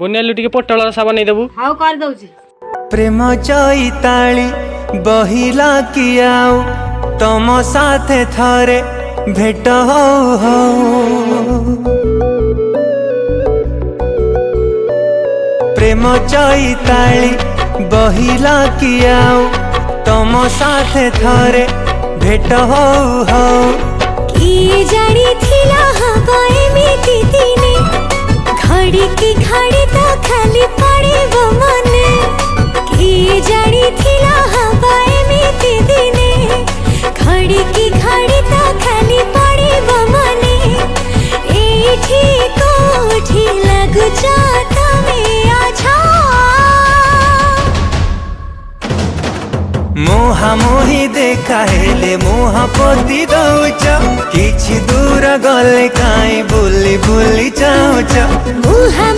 बुनियालु टिके पोटल रसा बनै देबू हाउ कर दउची प्रेम चैताली बहिला कि आउ तम साथे थरे भेट हो प्रेम चैताली बहिला कि आउ तम साथे थरे भेट हो किए जानी थिला हबो एमिति दिने घड़ी की घड़ी तो खाली पड़े मने किए जानी थिला हबो एमिति दिने घड़ी की घड़ी तो खाली पड़े मने एठी कोठी लगु जाता में आछा मुहा मुही देखा हेले मुहा पोती दौच किछि दूर गले काई बुली बुली जाऊच मुहा